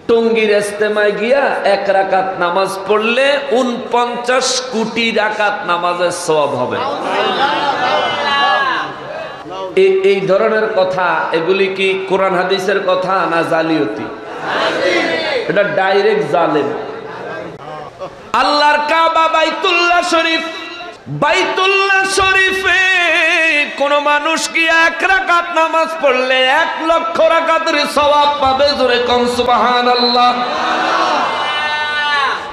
টঙ্গীর ইস্তেমায় গিয়া 1 রাকাত নামাজ পড়লে 49 কোটি রাকাত নামাজের সওয়াব হবে। এই ধরনের কথা, এগুলি কি কোরআন হাদিসের কথা না জালিয়াতি? এটা ডাইরেক্ট জালেম। আল্লাহর কাবা বাইতুল্লাহ শরীফ, বাইতুল্লাহ শরীফে কোন মানুষ কি 1 রাকাত নামাজ পড়লে 1 লক্ষ রাকাতের সওয়াব পাবে? জোরে কোন সুবহানাল্লাহ।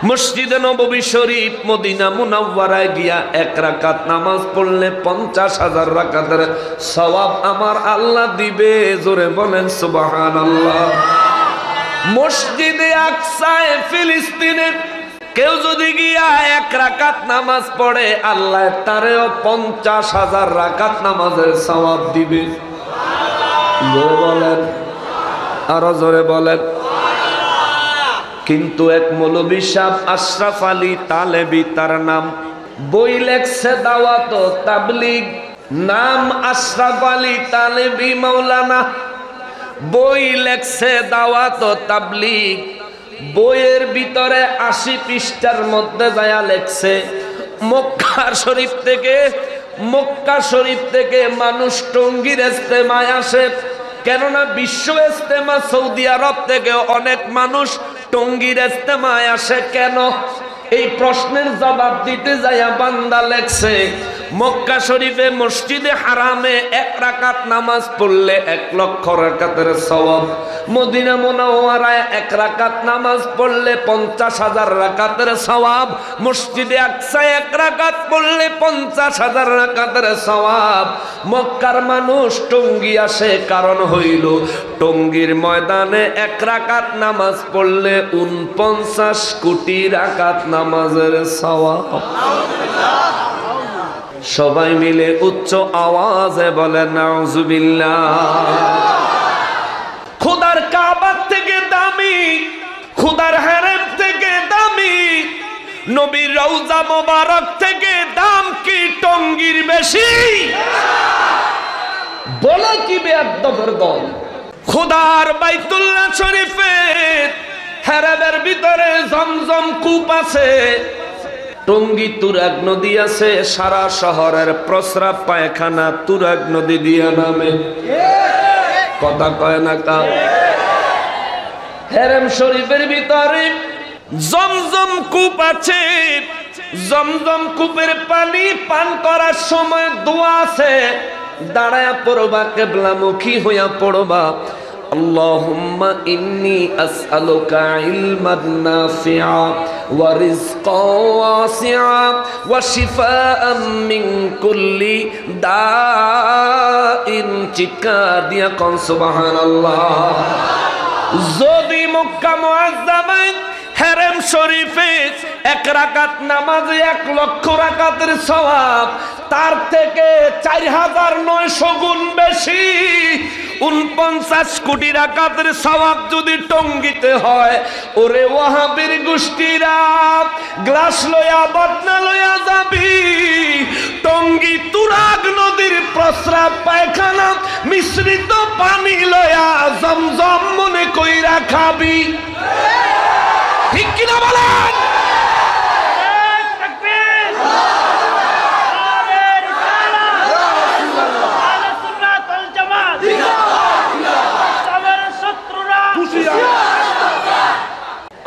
মসজিদে নববী শরীফ মদিনা মুনাওয়ারায় গিয়া 1 রাকাত নামাজ পড়লে 50,000 রাকাতের সওয়াব আমার আল্লাহ দিবে। জোরে বলেন সুবহানাল্লাহ। মসজিদে আকসায় ফিলিস্তিনে কেউ যদি গিয়া 1 রাকাত নামাজ পড়ে, আল্লাহ তারেও 50,000 রাকাত নামাজের সওয়াব দিবে। জোরে বলেন, আরো জোরে বলেন। কিন্তু এক মৌলবী সাহেব আশরাফ আলী তালেবী তার নাম, বই লেখছে দাওয়াত ও তাবলীগ, নাম আশরাফ আলী তালেবী মাওলানা, বই লেখছে দাওয়াত ও তাবলীগ। বইয়ের ভিতরে 80 পৃষ্ঠার মধ্যে যায়া লেখছে মক্কা শরীফ থেকে মানুষ টঙ্গীর ইস্তেমায় আসে। কেননা বিশ্ব ইস্তেমা সৌদি আরব থেকে অনেক মানুষ টঙ্গীর ইস্তেমায় আসে কেন? এই প্রশ্নের জবাব দিতে যায়া বান্দা লেখছে মক্কা শরীফে মসজিদে হারামে 1 রাকাত নামাজ পড়লে 1 লক্ষ রাকাতের সওয়াব, মদিনা মুনাওয়ারায় 1 রাকাত নামাজ পড়লে 50,000 রাকাতের সওয়াব, মসজিদে আকসায় 1 রাকাত পড়লে 50,000 রাকাতের সওয়াব। মক্কার মানুষ টঙ্গী আসে কারণ হইল টঙ্গীর ময়দানে 1 রাকাত নামাজ পড়লে 49 কোটি রাকাত নামাজের সওয়াব। সবাই মিলে উচ্চ আওয়াজে বলেন নাউজুবিল্লাহ। খোদার কাবা থেকে দামি, খোদার হারাম থেকে দামি, নবীর রওজা মোবারক থেকে দাম কি টঙ্গীর বেশি? বলে কি বেয়াদবের দল। খোদার বাইতুল্লাহ শরীফের হারামের ভিতরে জমজম কূপ আছে, টঙ্গী তুরাগ নদী আছে, সারা শহরের প্রস্রাব পায়খানা তুরাগ নদী দিয়া নামে। কথা কয় না কা? হেরেম শরীফের ভিতরে জমজম কূপ আছে, জমজম কূপের পানি পান করার সময় দোয়া আছে, দাঁড়ায়া পড়বা, কিবলামুখী হইয়া পড়বা। আল্লাহুম্মা ইন্নী আসআলুকা ইলমান নাফিআ ওয়া রিজকান ওয়াসিআ ওয়া শিফাআন মিন কুল্লি দাইন। চিৎকার দিয়া কোন সুবহানাল্লাহ। যদি মক্কা মুআজ্জামায় হারাম শরীফে 1 রাকাত নামাজে 1 লক্ষ রাকাতের সওয়াব, তার থেকে 4900 গুণ বেশি 49 কোটি রাকাতের সওয়াব যদি টঙ্গীতে হয়, ওরে ওয়াহাবীর গোষ্ঠীরা গ্লাস লয়া বদনা লয়া যাবি, টঙ্গী তুরাগ নদীর প্রস্রাব পায়খানা মিশ্রিত পানি লয়া জমজম মনে কইরা খাবি। ঠিক কিনা বলেন?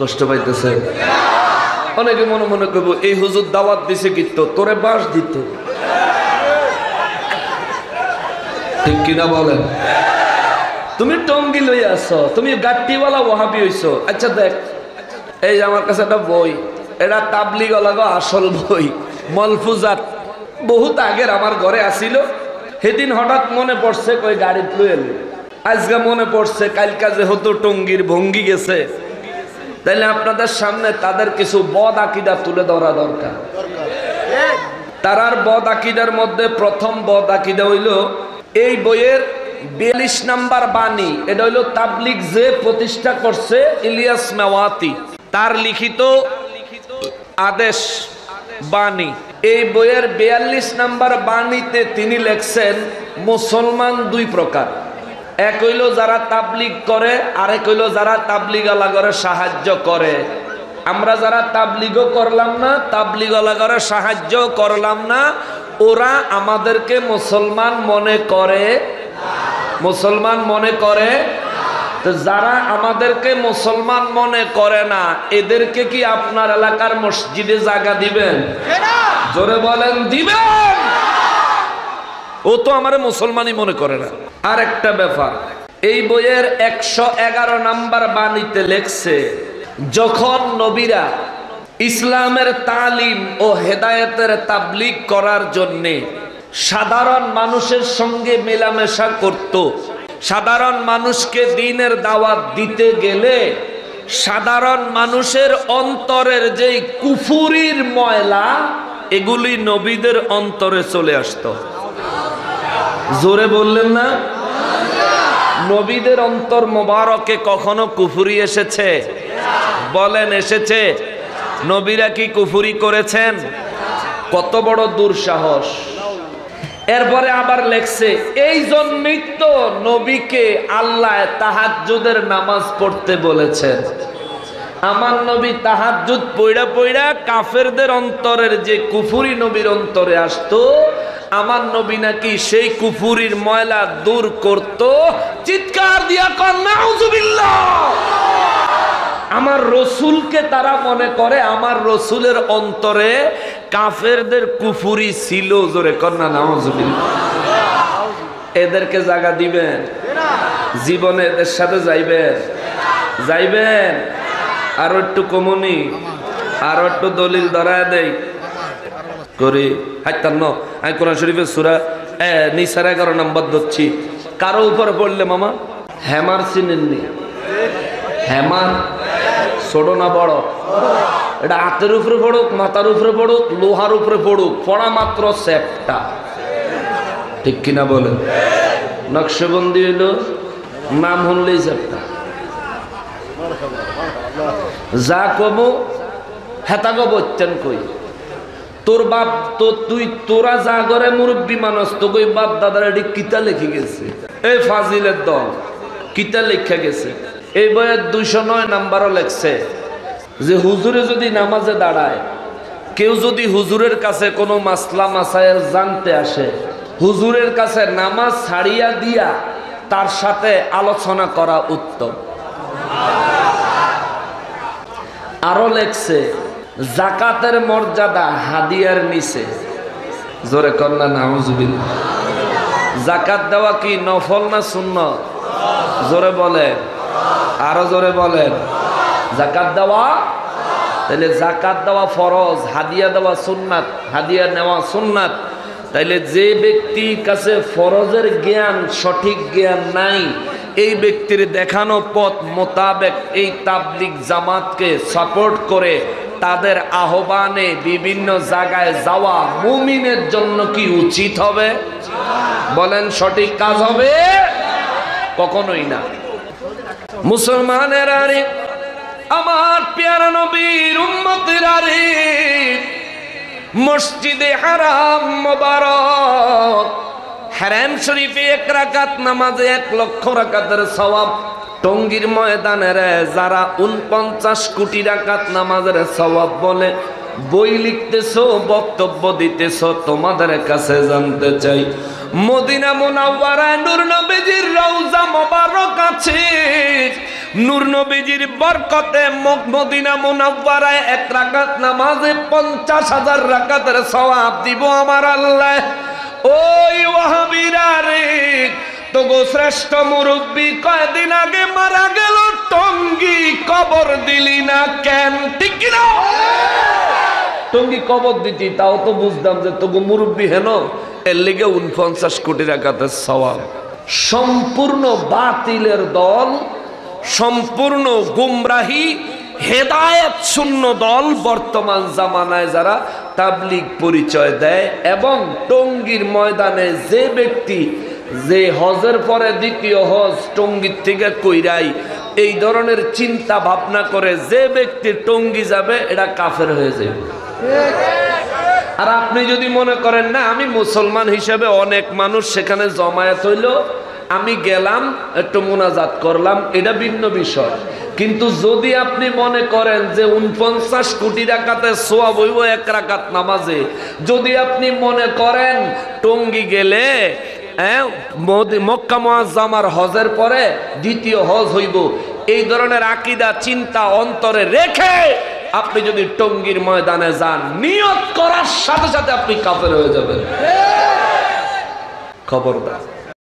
কষ্ট পাইতেছে অনেকে, মনে মনে করবো এই হুজুর দাওয়াত দিছে কি তো তোরে বাস দিত। ঠিক কিনা বলেন? তুমি টঙ্গী লই আসো, তুমি গাট্টিওয়ালা ওয়াহাবি হইছো। আচ্ছা দেখ, এই আমার কাছে একটা বই, এটা তাবলিগ লাগো আসল বই, মলফুজাত, বহুত আগের আমার ঘরে আসিল। সেদিন হঠাৎ মনে পড়ছে, কই গাড়ি লই এলি, আজকে মনে পড়ছে কালকা যেহেতু টঙ্গীর ভঙ্গি গেছে, তাইলে আপনাদের সামনে তাদের কিছু বদ আকীদা তুলে ধরা দরকার। তারার বদ আকীদার মধ্যে প্রথম বদ আকীদা হইল এই বইয়ের 42 নাম্বার বাণী, এটা হইল তাবলিগ যে প্রতিষ্ঠা করছে ইলিয়াস মেওয়াতি, তার লিখিত আদেশ বাণী। এই বইয়ের 42 নাম্বার বাণীতে তিনি লেখছেন মুসলমান 2 প্রকার। এক হইল যারা তাবলিগ করে, আরেক হইল যারা তাবলিগওয়ালা করে সাহায্য করে। আমরা যারা তাবলিগও করলাম না, তাবলিগওয়ালা করে সাহায্য করলাম না, ওরা আমাদেরকে মুসলমান মনে করে, মুসলমান মনে করে। তো যারা আমাদেরকে মুসলমান মনে করে না, এদেরকে কি আপনার এলাকার মসজিদে জায়গা দিবেন? জোরে বলেন, দিবেন? ও তো আমারে মুসলমানই মনে করে না। আর একটা ব্যাপার, এই বইয়ের 111 নাম্বার বাণীতে লেখছে, যখন নবীরা ইসলামের তালিম ও হেদায়েতের তাবলীগ করার জন্যে সাধারণ মানুষের সঙ্গে মেলামেশা করত, সাধারণ মানুষকে দ্বীনের দাওয়াত দিতে গেলে সাধারণ মানুষের অন্তরের যেই কুফুরির ময়লা, এগুলি নবীদের অন্তরে চলে আসতো। জোরে বললেন না? নবীদের অন্তর মোবারকে কখনো কুফুরি এসেছে? বলেন, এসেছে? নবীরা কি কুফুরি করেছেন? কত বড় দুঃসাহস! এরপরে আবার লেখছে, এই জন্যই তো নবীকে আল্লাহ তাহাজ্জুদের নামাজ পড়তে বলেছেন। আমার নবী তাহাজ্জুদ পইড়া পইড়া কাফেরদের অন্তরের যে কুফুরি নবীর অন্তরে আসতো, আমার নবী নাকি সেই কুফুরির ময়লা দূর করত। চিৎকার দিয়া কর নাউজুবিল্লাহ! আমার রসুলকে তারা মনে করে আমার রসুলের অন্তরে কাফেরদের কুফুরি ছিল। জোরে কর না নাউজুবিল্লাহ! এদেরকে জায়গা দিবেন? জীবনে এদের সাথে যাইবেন? যাইবেন? আরো একটু কমনি, আরো একটু দলিল ধরায় দেই করি। হাইতান্ন আমি কোরআন শরীফের সূরা নিসার 11 নম্বর ধরছি। কারো উপরে পড়লে মামা হ্যামার চিনেননি? হ্যামার ছোট না বড়? এটা হাতের উপরে পড়ুক, মাথার উপরে পড়ুক, লোহার উপরে পড়ুক, পড়া মাত্র সেপটা। ঠিক কিনা বলেন? নকশবন্দি হইল নাম শুনলেই সেপটা। যা কবো হেতা গো বচ্চেন কই তোর বাপ তো তুই তোরা যা করে মুরব্বী মানুষ তো কই বাপ দাদার এটি কিতা লিখে গেছে। এই ফাজিলের দল কিতা লিখে গেছে। এই বইয়ের 209 নাম্বারও লেখছে যে হুজুরে যদি নামাজে দাঁড়ায়, কেউ যদি হুজুরের কাছে কোনো মাসলা মাসায়েল জানতে আসে, হুজুরের কাছে নামাজ ছাড়িয়া দিয়া তার সাথে আলোচনা করা উত্তম। আরো লেখছে জাকাতের মর্যাদা হাদিয়ার নিচে। জোরে কন্যা নাউজুবিল্লাহ! জাকাত দেওয়া কি নফল না সুন্নত? জোরে বলেন, আরো জোরে বলেন। জাকাত দেওয়া, তাইলে জাকাত দেওয়া ফরজ, হাদিয়া দেওয়া সুন্নাত, হাদিয়া নেওয়া সুন্নাত। তাইলে যে ব্যক্তির কাছে ফরজের জ্ঞান, সঠিক জ্ঞান নাই, এই ব্যক্তির দেখানো পথ মোতাবেক এই তাবলীগ জামাতকে সাপোর্ট করে তাদের আহ্বানে বিভিন্ন জায়গায় যাওয়া মুমিনের জন্য কি উচিত হবে? বলেন, সঠিক কাজ হবে? কখনোই না। মুসলমানের আরে, আমার পেয়ারা নবীর উম্মতের আরে, মসজিদে হারাম মোবারক হারাম শরীফে 1 রাকাত নামাজে 1 লক্ষ রাকাতের সওয়াব। টঙ্গীর ময়দানের যারা 49 কোটি রাকাত নামাজের সওয়াব বলে বই লিখতেছো, বক্তব্য দিতেছো, তোমাদের কাছে জানতে চাই, মদিনা মুনাওয়ারায় নূর নবীজির রওজা মোবারক আছে। নূর নবীজির বরকতে মদিনা মুনাওয়ারায় 1 রাকাত নামাজে 50,000 রাকাতের সওয়াব দিব আমার আল্লাহ। ওই ওয়াহাবীরা রে, তো গো শ্রেষ্ঠ মুরব্বী কয়দিন আগে মারা গেল, টঙ্গী কবর দিলি না কেন? ঠিক কিনা? টঙ্গী কবর দিতি তাও তো বুঝতাম যে তোগো মুরব্বী হেন, এর লিগে 49 কোটি রাকাতের সওয়াব। সম্পূর্ণ বাতিলের দল, সম্পূর্ণ গুমরাহি হেদায়েত শূন্য দল বর্তমান জামানায় যারা তাবলীগ পরিচয় দেয়। এবং টঙ্গীর ময়দানে যে ব্যক্তি যে হজের পরে দ্বিতীয় হজ টঙ্গীর থেকে কইরাই এই ধরনের চিন্তা ভাবনা করে, যে ব্যক্তি টঙ্গী যাবে এটা কাফের হয়ে যাবে। আর আপনি যদি মনে করেন না আমি মুসলমান হিসেবে, অনেক মানুষ সেখানে জমায়েত হইল, আমি গেলাম একটু মোনাজাত করলাম, এটা ভিন্ন বিষয়। কিন্তু যদি আপনি মনে করেন যে 49 কোটি রাকাতে সোয়াব হইব এক রাকাত নামাজে, যদি আপনি মনে করেন টঙ্গী গেলে মক্কা মুআজ্জামার হজের পরে দ্বিতীয় হজ হইব, এই ধরনের আকীদা চিন্তা অন্তরে রেখে আপনি যদি টঙ্গীর ময়দানে যান, নিয়ত করার সাথে সাথে আপনি কাফের হয়ে যাবেন। খবরদার।